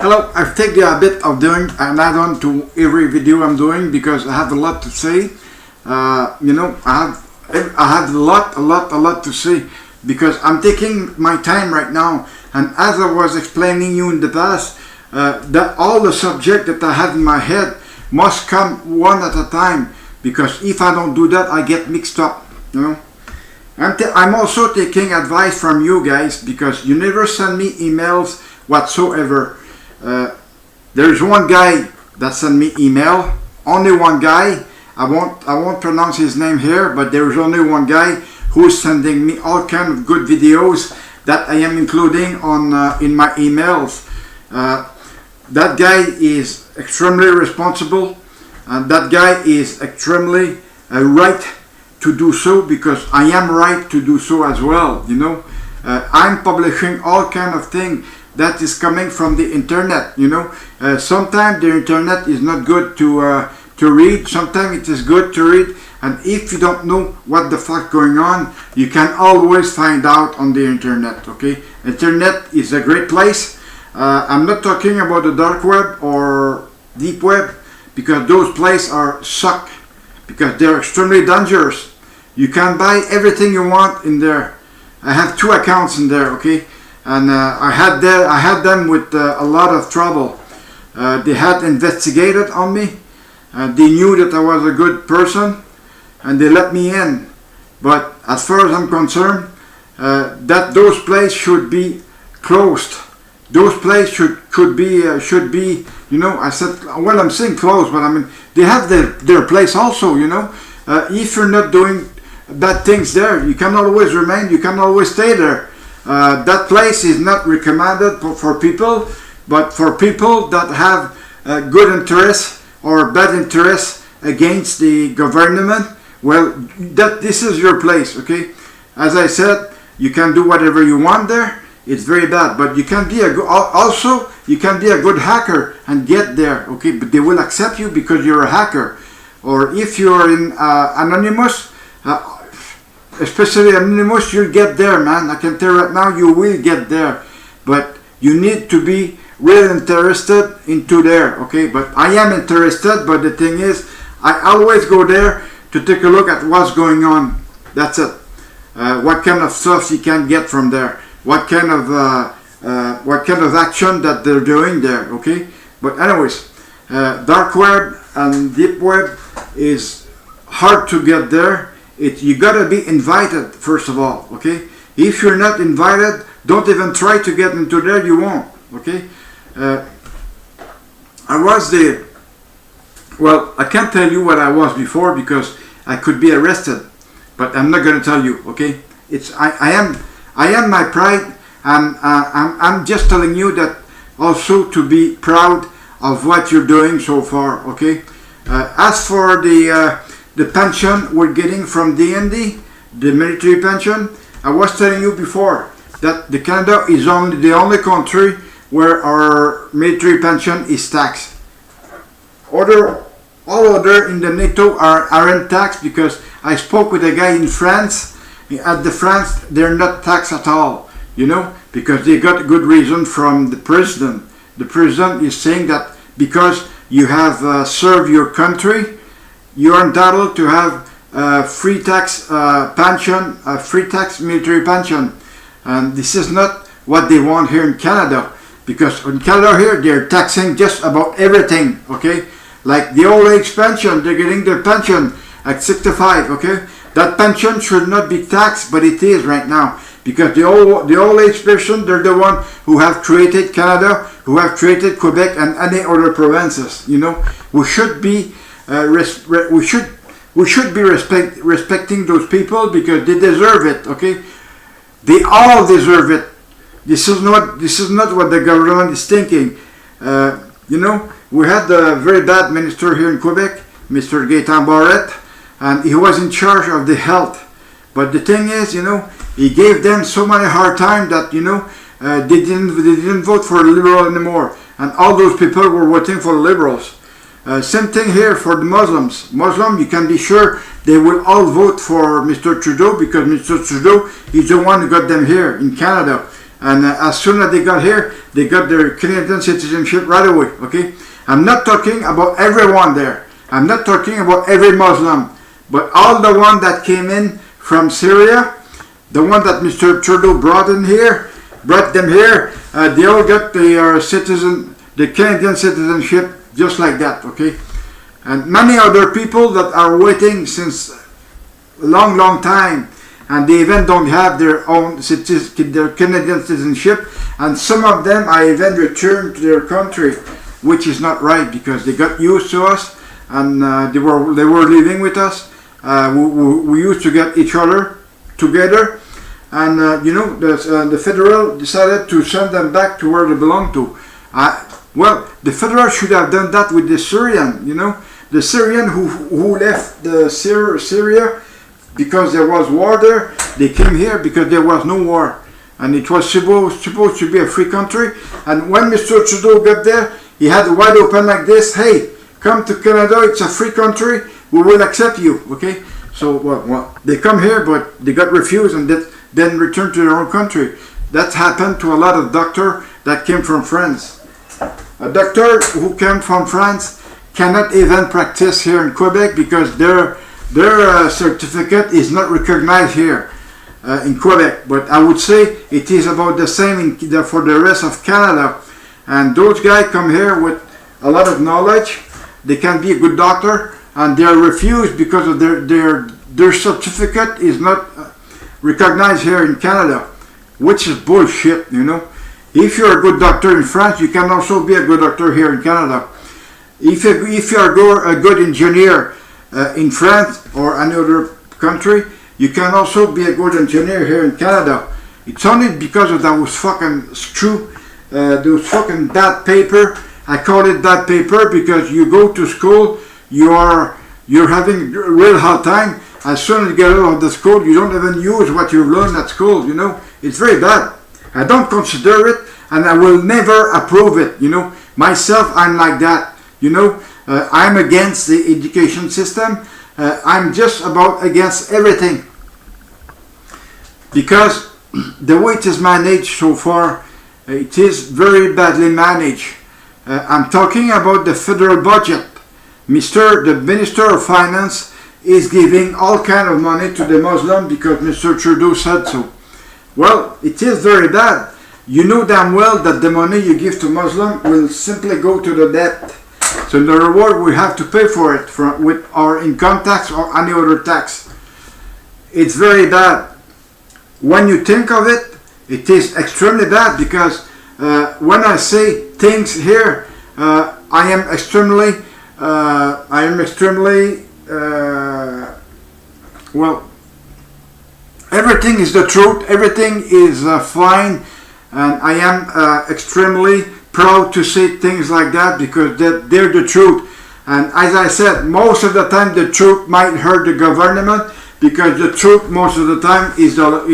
Hello, I've taken the habit of doing an add-on to every video I'm doing because I have a lot to say. I have a lot to say because I'm taking my time right now. And as I was explaining you in the past, that all the subject that I have in my head must come one at a time, because if I don't do that, I get mixed up. I'm also taking advice from you guys because you never send me emails whatsoever. There's one guy that sent me email, only one guy. I won't pronounce his name here, but there's only one guy who's sending me all kind of good videos that I am including on in my emails. That guy is extremely responsible, and that guy is extremely right to do so, because I am right to do so as well. I'm publishing all kind of things that is coming from the internet. Sometimes the internet is not good to read. Sometimes it is good to read, and if you don't know what the fuck going on, you can always find out on the internet. Internet is a great place. I'm not talking about the dark web or deep web, because those places are suck, because they're extremely dangerous. You can buy everything you want in there. I have 2 accounts in there, and I had them with a lot of trouble. They had investigated on me. They knew that I was a good person, and they let me in. But as far as I'm concerned, that those places should be closed. Those places should be. I said, well, I'm saying closed, but I mean they have their place also. If you're not doing bad things there, you can always remain. You can always stay there. That place is not recommended for people, but for people that have good interests or bad interests against the government. Well, this is your place. As I said, you can do whatever you want there. It's very bad, but you can be you can be a good hacker and get there. But they will accept you because you're a hacker. Or if you're in anonymous, especially anonymous, you'll get there, man. I can tell you right now, you will get there. But you need to be really interested into there, But I am interested, but the thing is, I always go there to take a look at what's going on. That's it. What kind of stuff you can get from there. What kind of action that they're doing there, But anyways, dark web and deep web is hard to get there. You gotta be invited first of all, If you're not invited, don't even try to get into there. You won't, I can't tell you what I was before because I could be arrested, but I'm not gonna tell you, I am my pride, and I'm just telling you that also to be proud of what you're doing so far, As for the pension we're getting from DND, the military pension, I was telling you before that the Canada is the only country where our military pension is taxed. All other in the NATO aren't taxed, because I spoke with a guy in France. At the France, they're not taxed at all, because they got a good reason from the president. The president is saying that because you have served your country, you are entitled to have free tax pension, free tax military pension. And this is not what they want here in Canada, because in Canada here, they're taxing just about everything, Like the old age pension, they're getting their pension at 65, That pension should not be taxed, but it is right now, because the old age pension, they're the one who have created Canada, who have created Quebec and any other provinces. We should be respecting those people because they deserve it. They all deserve it. This is not what the government is thinking. We had a very bad minister here in Quebec, Mr. Gaetan Barrett, and he was in charge of the health. But the thing is, he gave them so many hard time that they didn't vote for the Liberal anymore, and all those people were voting for the Liberals. Same thing here for the Muslims. You can be sure they will all vote for Mr. Trudeau, because Mr. Trudeau is the one who got them here in Canada. and as soon as they got here, they got their Canadian citizenship right away. Okay, I'm not talking about everyone there. I'm not talking about every Muslim, but all the one that came in from Syria, the one that Mr. Trudeau brought them here, they all got the Canadian citizenship just like that. Okay, and many other people that are waiting since a long time, and they even don't have their Canadian citizenship, and some of them are even returned to their country, which is not right, because they got used to us, and they were living with us. We used to get each other together, and the federal decided to send them back to where they belong to. Well, the federal should have done that with the Syrian. The Syrian who left Syria because there was war there. They came here because there was no war, and it was supposed to be a free country. And when Mr. Trudeau got there, he had it wide open like this. Hey, come to Canada, it's a free country, we will accept you. Okay, so well, they come here, but they got refused and then returned to their own country. That happened to a lot of doctors that came from France. A doctor who came from France cannot even practice here in Quebec because their certificate is not recognized here in Quebec. But I would say it is about the same for the rest of Canada. And those guys come here with a lot of knowledge. They can be a good doctor, and they are refused because of their certificate is not recognized here in Canada, which is bullshit. If you're a good doctor in France, you can also be a good doctor here in Canada. If you're a good engineer in France or any other country, you can also be a good engineer here in Canada. It's only because of those fucking those fucking bad paper. I call it bad paper because you go to school, you're having a real hard time. As soon as you get out of the school, you don't even use what you learned at school. It's very bad. I don't consider it, and I will never approve it. Myself, I'm like that. I'm against the education system. I'm just about against everything, because the way it is managed so far, it is very badly managed. I'm talking about the federal budget. The Minister of Finance is giving all kind of money to the Muslim because Mr. Trudeau said so. Well, it is very bad. You know damn well that the money you give to Muslim will simply go to the debt. So in other words, we have to pay for it with our income tax or any other tax. It's very bad. When you think of it, it is extremely bad because when I say things here, I am extremely well, everything is the truth, everything is fine, and I am extremely proud to say things like that because they're the truth. And as I said, most of the time the truth might hurt the government because the truth most of the time is the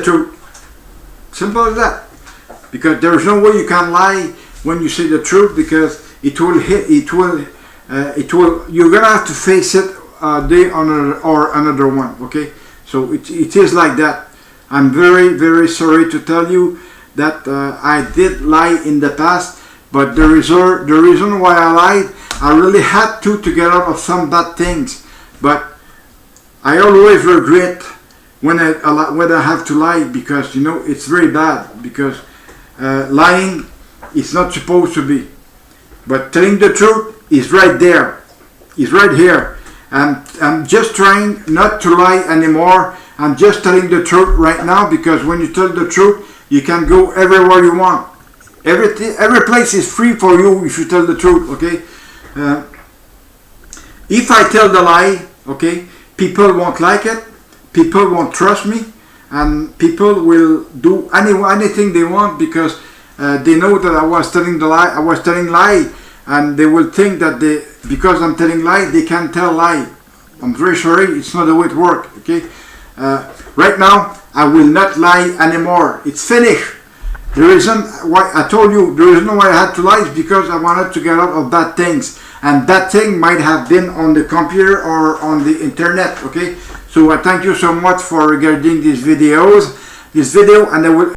truth. Simple as that. Because there is no way you can lie when you say the truth, because you're gonna have to face it a day or another one. Okay, so it is like that. I'm very, very sorry to tell you that I did lie in the past, but the reason why I lied, I really had to get out of some bad things. But I always regret when I have to lie, because it's very bad, because lying is not supposed to be. But telling the truth is right there. It's right here. And I'm just trying not to lie anymore. I'm just telling the truth right now, because when you tell the truth, you can go everywhere you want. Every place is free for you if you tell the truth, okay? If I tell the lie, okay, people won't like it, people won't trust me, and people will do anything they want because they know that I was telling the lie. I was telling lie, and they will think that because I'm telling lie, they can tell lie. I'm very sorry, it's not the way it works, okay? Right now, I will not lie anymore. It's finished. The reason why I told you, the reason why I had to lie is because I wanted to get out of bad things. And that thing might have been on the computer or on the internet, okay? So I thank you so much for regarding these videos. this video, and I will